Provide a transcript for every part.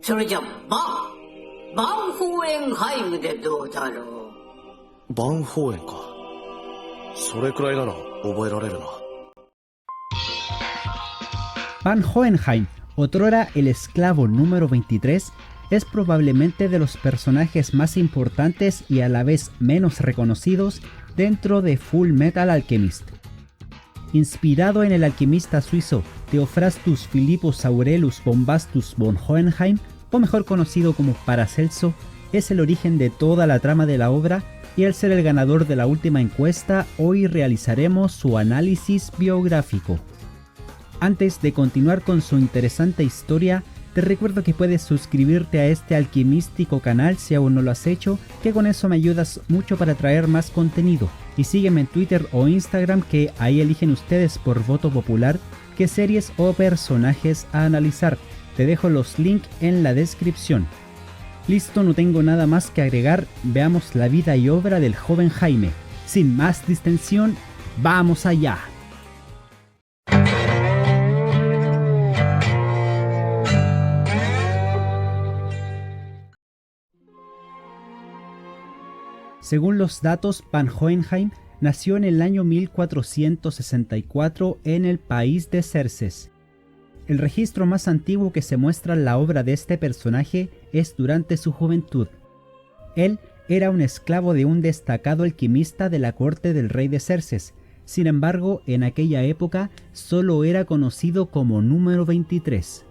それじゃバンホーエンハイムでどうだろう。バンホーエンか。それくらいなら覚えられるな。Van Hohenheim, otrora el esclavo número 23, es probablemente de los personajes más importantes y a la vez menos reconocidos dentro de Full Metal Alchemist. Inspirado en el alquimista suizo Theophrastus Philippus Aurelius Bombastus von Hohenheim, o mejor conocido como Paracelso, es el origen de toda la trama de la obra, y al ser el ganador de la última encuesta, hoy realizaremos su análisis biográfico. Antes de continuar con su interesante historia, te recuerdo que puedes suscribirte a este alquimístico canal si aún no lo has hecho, que con eso me ayudas mucho para traer más contenido. Y sígueme en Twitter o Instagram, que ahí eligen ustedes por voto popular qué series o personajes a analizar. Te dejo los links en la descripción. Listo, no tengo nada más que agregar, veamos la vida y obra del joven Jaime. Sin más distensión, ¡vamos allá! Según los datos, Van Hohenheim nació en el año 1464 en el país de Xerxes. El registro más antiguo que se muestra en la obra de este personaje es durante su juventud. Él era un esclavo de un destacado alquimista de la corte del rey de Xerxes. Sin embargo, en aquella época solo era conocido como número 23.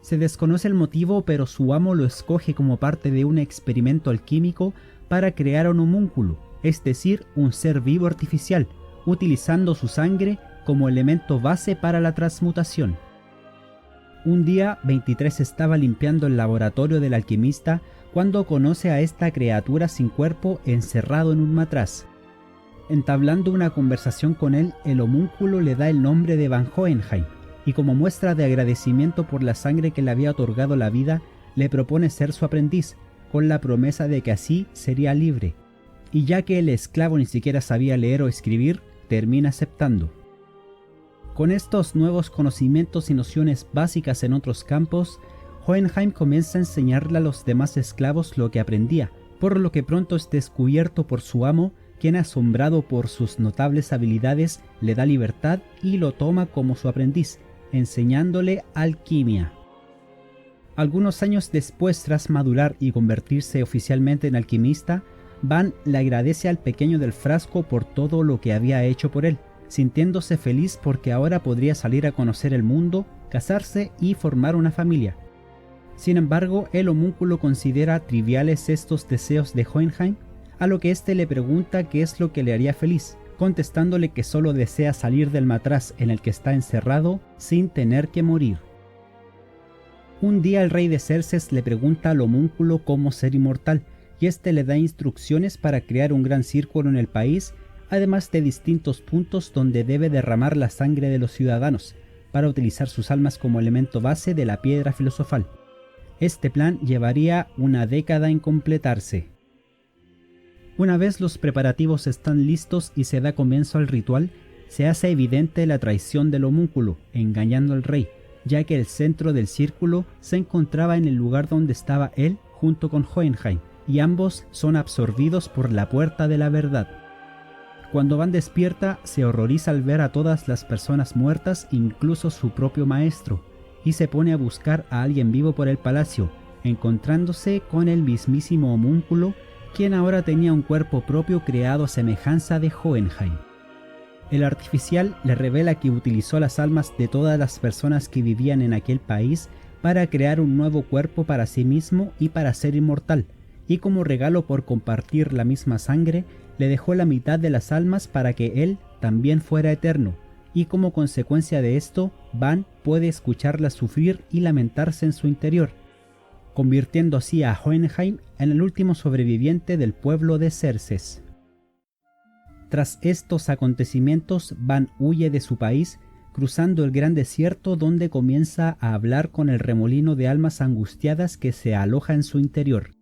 Se desconoce el motivo, pero su amo lo escoge como parte de un experimento alquímico para crear un homúnculo, es decir, un ser vivo artificial, utilizando su sangre como elemento base para la transmutación. Un día, 23 estaba limpiando el laboratorio del alquimista cuando conoce a esta criatura sin cuerpo encerrado en un matraz. Entablando una conversación con él, el homúnculo le da el nombre de Van Hohenheim, y como muestra de agradecimiento por la sangre que le había otorgado la vida, le propone ser su aprendiz, con la promesa de que así sería libre, y ya que el esclavo ni siquiera sabía leer o escribir, termina aceptando. Con estos nuevos conocimientos y nociones básicas en otros campos, Hohenheim comienza a enseñarle a los demás esclavos lo que aprendía, por lo que pronto es descubierto por su amo, quien, asombrado por sus notables habilidades, le da libertad y lo toma como su aprendiz, enseñándole alquimia. Algunos años después, tras madurar y convertirse oficialmente en alquimista, Van le agradece al pequeño del frasco por todo lo que había hecho por él, sintiéndose feliz porque ahora podría salir a conocer el mundo, casarse y formar una familia. Sin embargo, el homúnculo considera triviales estos deseos de Hohenheim, a lo que éste le pregunta qué es lo que le haría feliz, contestándole que solo desea salir del matraz en el que está encerrado sin tener que morir. Un día el rey de Xerxes le pregunta al homúnculo cómo ser inmortal, y este le da instrucciones para crear un gran círculo en el país, además de distintos puntos donde debe derramar la sangre de los ciudadanos, para utilizar sus almas como elemento base de la piedra filosofal. Este plan llevaría una década en completarse. Una vez los preparativos están listos y se da comienzo al ritual, se hace evidente la traición del homúnculo, engañando al rey, ya que el centro del círculo se encontraba en el lugar donde estaba él junto con Hohenheim, y ambos son absorbidos por la puerta de la verdad. Cuando Van despierta, se horroriza al ver a todas las personas muertas, incluso su propio maestro, y se pone a buscar a alguien vivo por el palacio, encontrándose con el mismísimo homúnculo, quien ahora tenía un cuerpo propio creado a semejanza de Hohenheim. El artificial le revela que utilizó las almas de todas las personas que vivían en aquel país para crear un nuevo cuerpo para sí mismo y para ser inmortal, y como regalo por compartir la misma sangre, le dejó la mitad de las almas para que él también fuera eterno, y como consecuencia de esto, Van puede escucharla sufrir y lamentarse en su interior, convirtiendo así a Hohenheim en el último sobreviviente del pueblo de Xerxes. Tras estos acontecimientos, Van huye de su país, cruzando el gran desierto, donde comienza a hablar con el remolino de almas angustiadas que se aloja en su interior.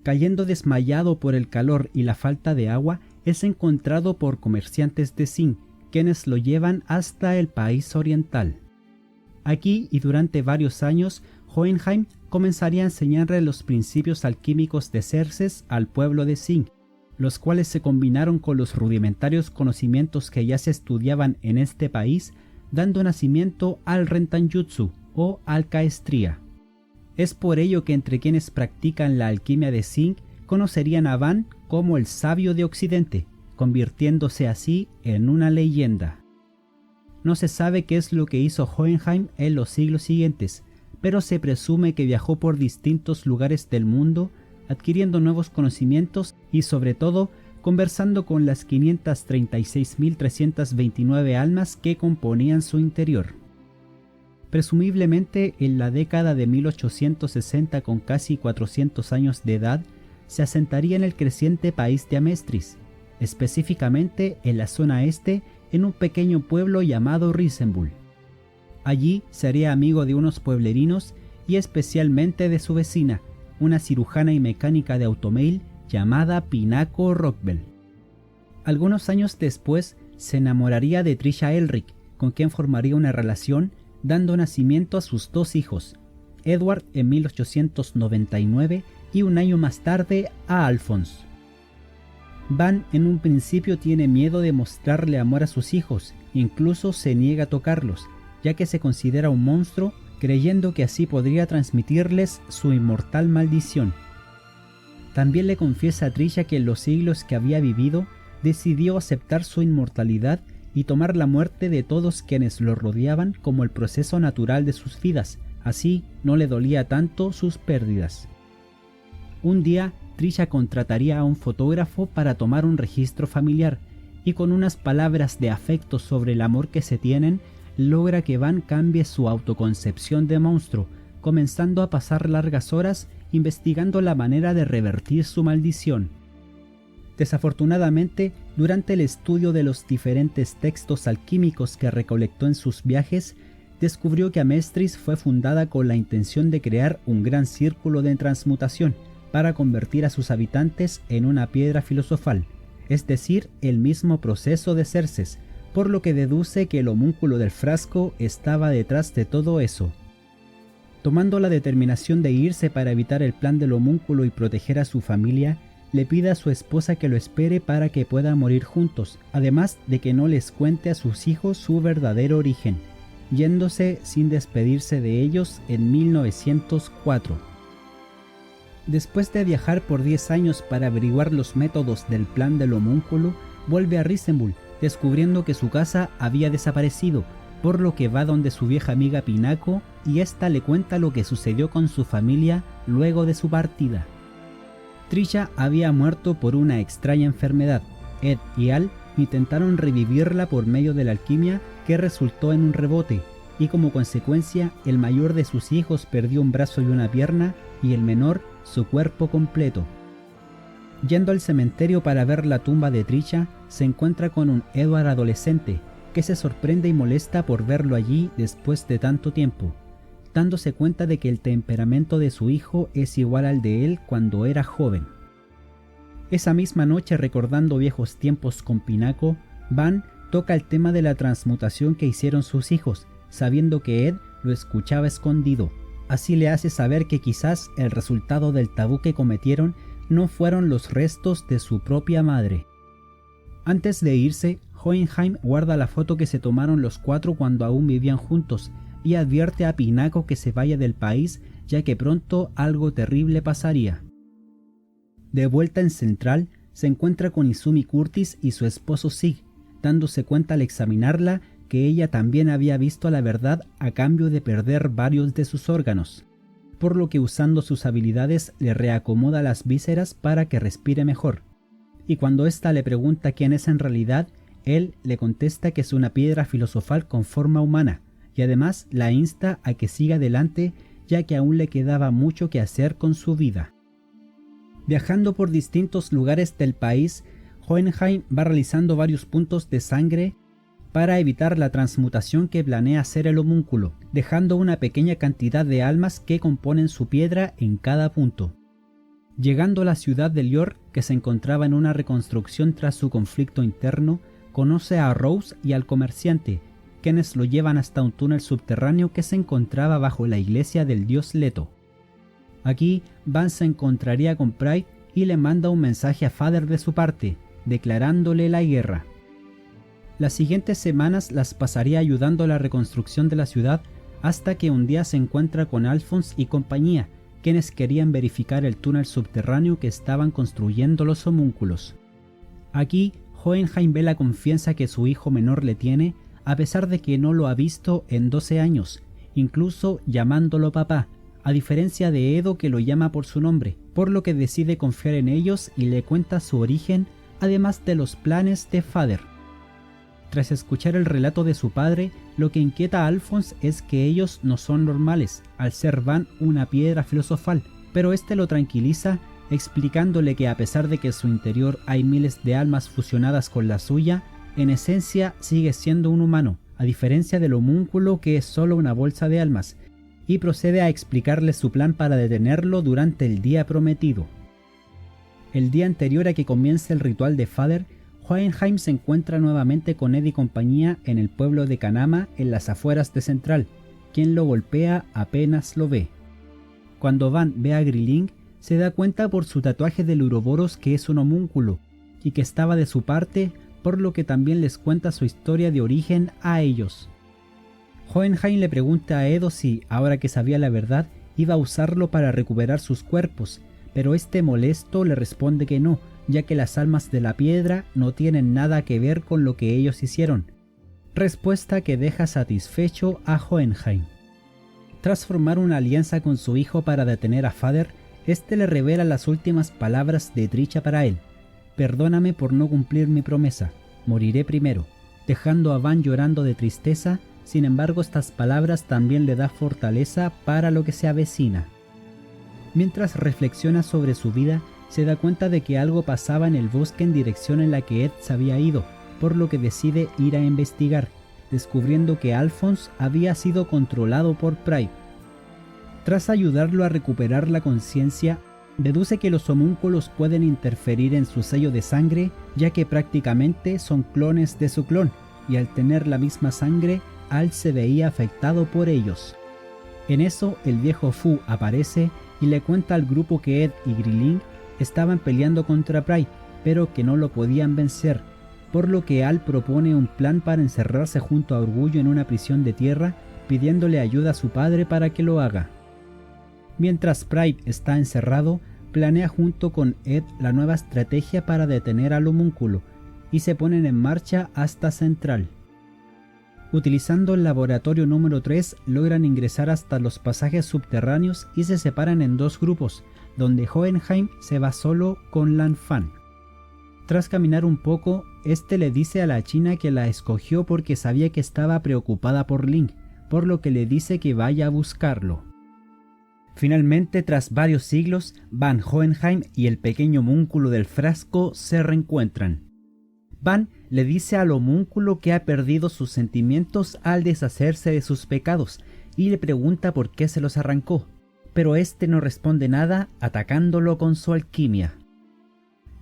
Cayendo desmayado por el calor y la falta de agua, es encontrado por comerciantes de zinc, quienes lo llevan hasta el país oriental. Aquí y durante varios años, Hohenheim comenzaría a enseñarle los principios alquímicos de Xerxes al pueblo de Zing, los cuales se combinaron con los rudimentarios conocimientos que ya se estudiaban en este país, dando nacimiento al Rentanjutsu o alcaestría. Es por ello que entre quienes practican la alquimia de Zing conocerían a Ban como el sabio de Occidente, convirtiéndose así en una leyenda. No se sabe qué es lo que hizo Hohenheim en los siglos siguientes, pero se presume que viajó por distintos lugares del mundo, adquiriendo nuevos conocimientos y sobre todo conversando con las 536.329 almas que componían su interior. Presumiblemente en la década de 1860, con casi 400 años de edad, se asentaría en el creciente país de Amestris, específicamente en la zona este, en un pequeño pueblo llamado Risenbull. Allí sería amigo de unos pueblerinos y especialmente de su vecina, una cirujana y mecánica de automail llamada Pinaco Rockbell. Algunos años después se enamoraría de Trisha Elric, con quien formaría una relación, dando nacimiento a sus dos hijos, Edward en 1899 y un año más tarde a Alphonse. Van en un principio tiene miedo de mostrarle amor a sus hijos, incluso se niega a tocarlos, ya que se considera un monstruo, creyendo que así podría transmitirles su inmortal maldición. También le confiesa a Trisha que en los siglos que había vivido, decidió aceptar su inmortalidad y tomar la muerte de todos quienes lo rodeaban como el proceso natural de sus vidas, así no le dolía tanto sus pérdidas. Un día, Trisha contrataría a un fotógrafo para tomar un registro familiar, y con unas palabras de afecto sobre el amor que se tienen, logra que Van cambie su autoconcepción de monstruo, comenzando a pasar largas horas investigando la manera de revertir su maldición. Desafortunadamente, durante el estudio de los diferentes textos alquímicos que recolectó en sus viajes, descubrió que Amestris fue fundada con la intención de crear un gran círculo de transmutación para convertir a sus habitantes en una piedra filosofal, es decir, el mismo proceso de Xerxes, por lo que deduce que el homúnculo del frasco estaba detrás de todo eso. Tomando la determinación de irse para evitar el plan del homúnculo y proteger a su familia, le pide a su esposa que lo espere para que puedan morir juntos, además de que no les cuente a sus hijos su verdadero origen, yéndose sin despedirse de ellos en 1904. Después de viajar por 10 años para averiguar los métodos del plan del homúnculo, vuelve a Risenbull, descubriendo que su casa había desaparecido, por lo que va donde su vieja amiga Pinaco y ésta le cuenta lo que sucedió con su familia luego de su partida. Trisha había muerto por una extraña enfermedad. Ed y Al intentaron revivirla por medio de la alquimia, que resultó en un rebote, y como consecuencia el mayor de sus hijos perdió un brazo y una pierna, y el menor su cuerpo completo. Yendo al cementerio para ver la tumba de Trisha, se encuentra con un Edward adolescente, que se sorprende y molesta por verlo allí después de tanto tiempo, dándose cuenta de que el temperamento de su hijo es igual al de él cuando era joven. Esa misma noche, recordando viejos tiempos con Pinaco, Van toca el tema de la transmutación que hicieron sus hijos, sabiendo que Ed lo escuchaba escondido. Así le hace saber que quizás el resultado del tabú que cometieron no fueron los restos de su propia madre. Antes de irse, Hohenheim guarda la foto que se tomaron los cuatro cuando aún vivían juntos y advierte a Pinaco que se vaya del país, ya que pronto algo terrible pasaría. De vuelta en Central, se encuentra con Izumi Curtis y su esposo Sig, dándose cuenta al examinarla que ella también había visto la verdad a cambio de perder varios de sus órganos, por lo que usando sus habilidades le reacomoda las vísceras para que respire mejor. Y cuando ésta le pregunta quién es en realidad, él le contesta que es una piedra filosofal con forma humana, y además la insta a que siga adelante, ya que aún le quedaba mucho que hacer con su vida. Viajando por distintos lugares del país, Hohenheim va realizando varios puntos de sangre para evitar la transmutación que planea hacer el homúnculo, dejando una pequeña cantidad de almas que componen su piedra en cada punto. Llegando a la ciudad de Lior, que se encontraba en una reconstrucción tras su conflicto interno, conoce a Rose y al comerciante, quienes lo llevan hasta un túnel subterráneo que se encontraba bajo la iglesia del dios Leto. Aquí, Van se encontraría con Pride y le manda un mensaje a Father de su parte, declarándole la guerra. Las siguientes semanas las pasaría ayudando a la reconstrucción de la ciudad hasta que un día se encuentra con Alphonse y compañía, quienes querían verificar el túnel subterráneo que estaban construyendo los homúnculos. Aquí, Hohenheim ve la confianza que su hijo menor le tiene, a pesar de que no lo ha visto en 12 años, incluso llamándolo papá, a diferencia de Edo que lo llama por su nombre, por lo que decide confiar en ellos y le cuenta su origen, además de los planes de Father. Tras escuchar el relato de su padre, lo que inquieta a Alphonse es que ellos no son normales, al ser Van una piedra filosofal, pero este lo tranquiliza explicándole que a pesar de que en su interior hay miles de almas fusionadas con la suya, en esencia sigue siendo un humano, a diferencia del homúnculo que es solo una bolsa de almas, y procede a explicarle su plan para detenerlo durante el día prometido. El día anterior a que comience el ritual de Father, Hohenheim se encuentra nuevamente con Ed y compañía en el pueblo de Kanama en las afueras de Central, quien lo golpea apenas lo ve. Cuando Van ve a Grilling, se da cuenta por su tatuaje del Uroboros que es un homúnculo, y que estaba de su parte, por lo que también les cuenta su historia de origen a ellos. Hohenheim le pregunta a Edo si, ahora que sabía la verdad, iba a usarlo para recuperar sus cuerpos, pero este molesto le responde que no, ya que las almas de la piedra no tienen nada que ver con lo que ellos hicieron. Respuesta que deja satisfecho a Hohenheim. Tras formar una alianza con su hijo para detener a Father, este le revela las últimas palabras de Trisha para él: «Perdóname por no cumplir mi promesa, moriré primero», dejando a Van llorando de tristeza. Sin embargo, estas palabras también le da fortaleza para lo que se avecina. Mientras reflexiona sobre su vida, se da cuenta de que algo pasaba en el bosque en dirección en la que Ed se había ido, por lo que decide ir a investigar, descubriendo que Alphonse había sido controlado por Pride. Tras ayudarlo a recuperar la conciencia, deduce que los homúnculos pueden interferir en su sello de sangre, ya que prácticamente son clones de su clon, y al tener la misma sangre, Al se veía afectado por ellos. En eso, el viejo Fu aparece y le cuenta al grupo que Ed y Grilling estaban peleando contra Pride, pero que no lo podían vencer, por lo que Al propone un plan para encerrarse junto a Orgullo en una prisión de tierra, pidiéndole ayuda a su padre para que lo haga. Mientras Pride está encerrado, planea junto con Ed la nueva estrategia para detener al homúnculo, y se ponen en marcha hasta Central. Utilizando el laboratorio número 3, logran ingresar hasta los pasajes subterráneos y se separan en dos grupos, donde Hohenheim se va solo con Lan Fan. Tras caminar un poco, este le dice a la china que la escogió porque sabía que estaba preocupada por Ling, por lo que le dice que vaya a buscarlo. Finalmente, tras varios siglos, Van Hohenheim y el pequeño homúnculo del frasco se reencuentran. Van le dice al homúnculo que ha perdido sus sentimientos al deshacerse de sus pecados y le pregunta por qué se los arrancó, pero este no responde nada, atacándolo con su alquimia.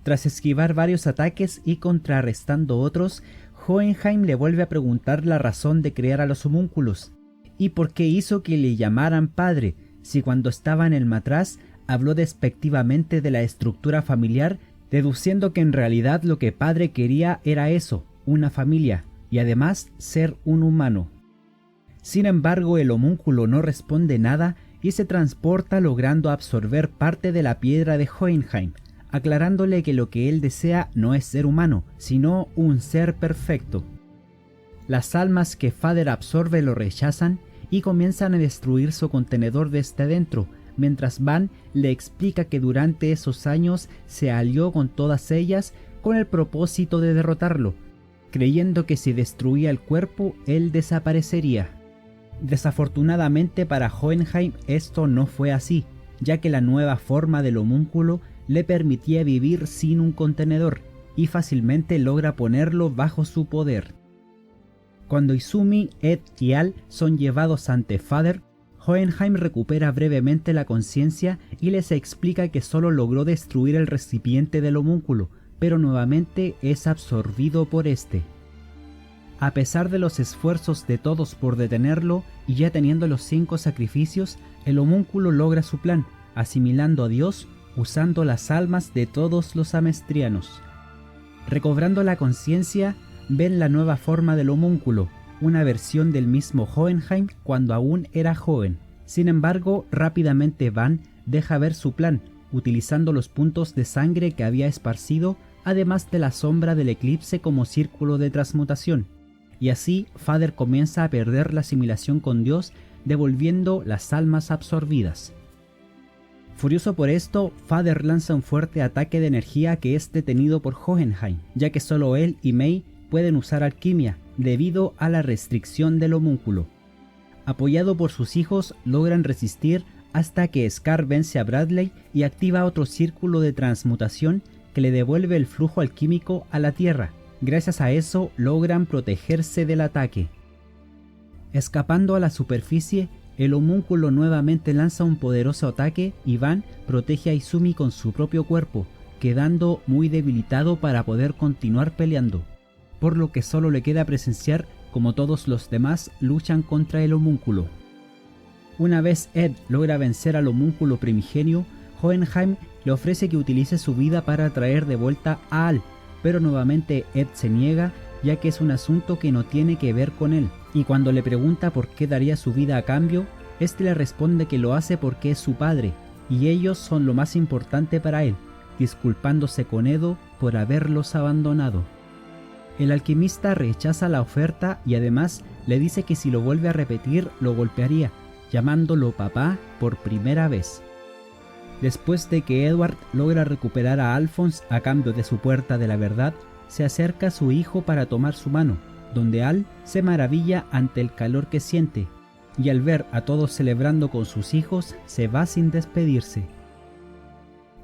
Tras esquivar varios ataques y contrarrestando otros, Hohenheim le vuelve a preguntar la razón de crear a los homúnculos y por qué hizo que le llamaran padre, si cuando estaba en el matraz habló despectivamente de la estructura familiar, deduciendo que en realidad lo que padre quería era eso, una familia, y además ser un humano. Sin embargo, el homúnculo no responde nada y se transporta logrando absorber parte de la piedra de Hohenheim, aclarándole que lo que él desea no es ser humano, sino un ser perfecto. Las almas que Father absorbe lo rechazan y comienzan a destruir su contenedor desde dentro, mientras Van le explica que durante esos años se alió con todas ellas con el propósito de derrotarlo, creyendo que si destruía el cuerpo, él desaparecería. Desafortunadamente para Hohenheim esto no fue así, ya que la nueva forma del homúnculo le permitía vivir sin un contenedor y fácilmente logra ponerlo bajo su poder. Cuando Izumi, Ed y Al son llevados ante Father, Hohenheim recupera brevemente la conciencia y les explica que solo logró destruir el recipiente del homúnculo, pero nuevamente es absorbido por este. A pesar de los esfuerzos de todos por detenerlo, y ya teniendo los 5 sacrificios, el homúnculo logra su plan, asimilando a Dios usando las almas de todos los amestrianos. Recobrando la conciencia, ven la nueva forma del homúnculo, una versión del mismo Hohenheim cuando aún era joven. Sin embargo, rápidamente Van deja ver su plan, utilizando los puntos de sangre que había esparcido, además de la sombra del eclipse como círculo de transmutación. Y así, Father comienza a perder la asimilación con Dios, devolviendo las almas absorbidas. Furioso por esto, Father lanza un fuerte ataque de energía que es detenido por Hohenheim, ya que solo él y May pueden usar alquimia, debido a la restricción del homúnculo. Apoyado por sus hijos, logran resistir hasta que Scar vence a Bradley y activa otro círculo de transmutación que le devuelve el flujo alquímico a la Tierra. Gracias a eso, logran protegerse del ataque. Escapando a la superficie, el homúnculo nuevamente lanza un poderoso ataque y Van protege a Izumi con su propio cuerpo, quedando muy debilitado para poder continuar peleando, por lo que solo le queda presenciar como todos los demás luchan contra el homúnculo. Una vez Ed logra vencer al homúnculo primigenio, Hohenheim le ofrece que utilice su vida para traer de vuelta a Al, pero nuevamente Ed se niega, ya que es un asunto que no tiene que ver con él, y cuando le pregunta por qué daría su vida a cambio, este le responde que lo hace porque es su padre, y ellos son lo más importante para él, disculpándose con Edo por haberlos abandonado. El alquimista rechaza la oferta y además le dice que si lo vuelve a repetir lo golpearía, llamándolo papá por primera vez. Después de que Edward logra recuperar a Alphonse a cambio de su puerta de la verdad, se acerca a su hijo para tomar su mano, donde Al se maravilla ante el calor que siente, y al ver a todos celebrando con sus hijos, se va sin despedirse.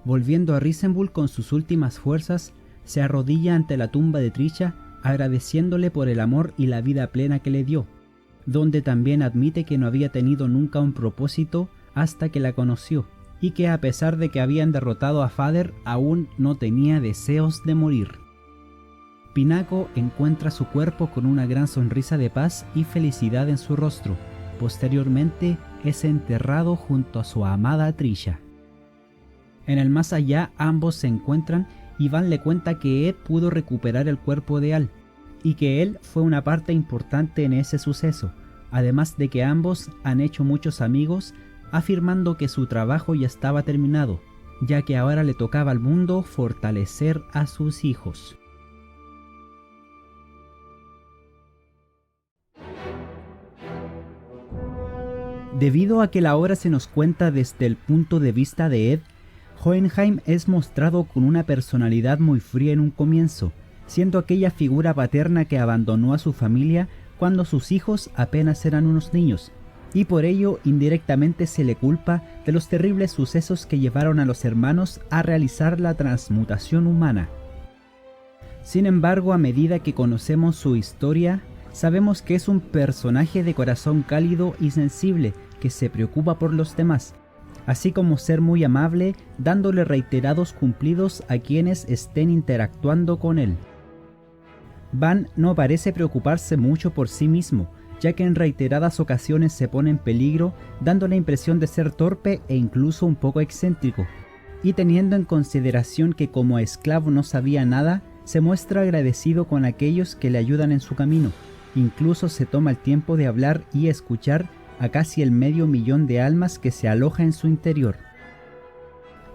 Volviendo a Risenbull con sus últimas fuerzas, se arrodilla ante la tumba de Trisha, agradeciéndole por el amor y la vida plena que le dio, donde también admite que no había tenido nunca un propósito hasta que la conoció, y que a pesar de que habían derrotado a Father, aún no tenía deseos de morir. Pinako encuentra su cuerpo con una gran sonrisa de paz y felicidad en su rostro. Posteriormente es enterrado junto a su amada Trisha. En el más allá ambos se encuentran y Van le cuenta que Ed pudo recuperar el cuerpo de Al, y que él fue una parte importante en ese suceso, además de que ambos han hecho muchos amigos, afirmando que su trabajo ya estaba terminado, ya que ahora le tocaba al mundo fortalecer a sus hijos. Debido a que la obra se nos cuenta desde el punto de vista de Ed, Hohenheim es mostrado con una personalidad muy fría en un comienzo, siendo aquella figura paterna que abandonó a su familia cuando sus hijos apenas eran unos niños, y por ello indirectamente se le culpa de los terribles sucesos que llevaron a los hermanos a realizar la transmutación humana. Sin embargo, a medida que conocemos su historia, sabemos que es un personaje de corazón cálido y sensible que se preocupa por los demás, así como ser muy amable, dándole reiterados cumplidos a quienes estén interactuando con él. Van no parece preocuparse mucho por sí mismo, ya que en reiteradas ocasiones se pone en peligro, dando la impresión de ser torpe e incluso un poco excéntrico, y teniendo en consideración que como esclavo no sabía nada, se muestra agradecido con aquellos que le ayudan en su camino. Incluso se toma el tiempo de hablar y escuchar a casi el 500.000 de almas que se aloja en su interior.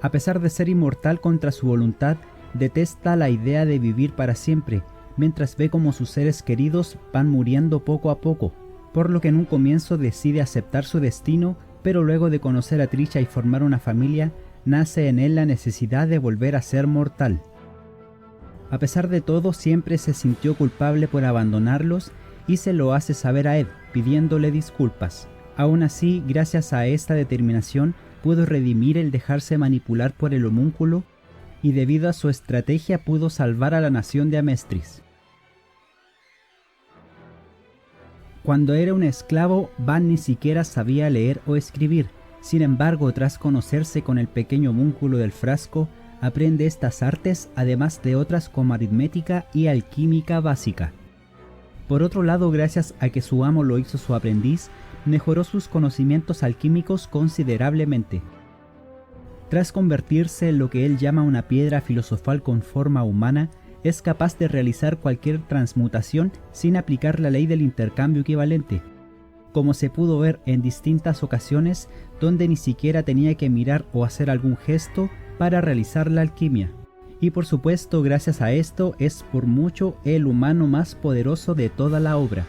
A pesar de ser inmortal contra su voluntad, detesta la idea de vivir para siempre, mientras ve como sus seres queridos van muriendo poco a poco, por lo que en un comienzo decide aceptar su destino, pero luego de conocer a Trisha y formar una familia, nace en él la necesidad de volver a ser mortal. A pesar de todo, siempre se sintió culpable por abandonarlos y se lo hace saber a Ed, pidiéndole disculpas. Aún así, gracias a esta determinación, pudo redimir el dejarse manipular por el homúnculo y debido a su estrategia pudo salvar a la nación de Amestris. Cuando era un esclavo, Van ni siquiera sabía leer o escribir. Sin embargo, tras conocerse con el pequeño homúnculo del frasco, aprende estas artes además de otras como aritmética y alquímica básica. Por otro lado, gracias a que su amo lo hizo su aprendiz, mejoró sus conocimientos alquímicos considerablemente. Tras convertirse en lo que él llama una piedra filosofal con forma humana, es capaz de realizar cualquier transmutación sin aplicar la ley del intercambio equivalente, como se pudo ver en distintas ocasiones donde ni siquiera tenía que mirar o hacer algún gesto para realizar la alquimia. Y por supuesto, gracias a esto es por mucho el humano más poderoso de toda la obra.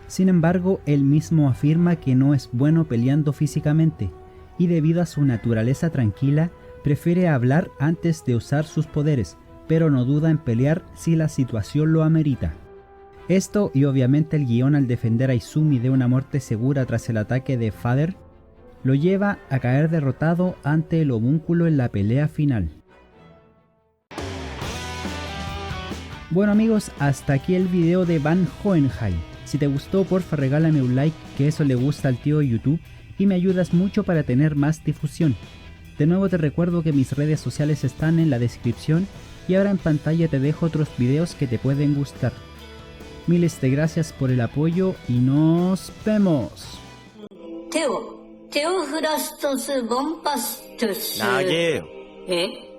Sin embargo, él mismo afirma que no es bueno peleando físicamente, y debido a su naturaleza tranquila, prefiere hablar antes de usar sus poderes, pero no duda en pelear si la situación lo amerita. Esto y obviamente el guión al defender a Izumi de una muerte segura tras el ataque de Father, lo lleva a caer derrotado ante el homúnculo en la pelea final. Bueno amigos, hasta aquí el video de Van Hohenheim. Si te gustó, porfa regálame un like, que eso le gusta al tío de YouTube y me ayudas mucho para tener más difusión. De nuevo te recuerdo que mis redes sociales están en la descripción y ahora en pantalla te dejo otros videos que te pueden gustar. Miles de gracias por el apoyo y nos vemos. テオフラストス・ボンパストゥス。長えよ。え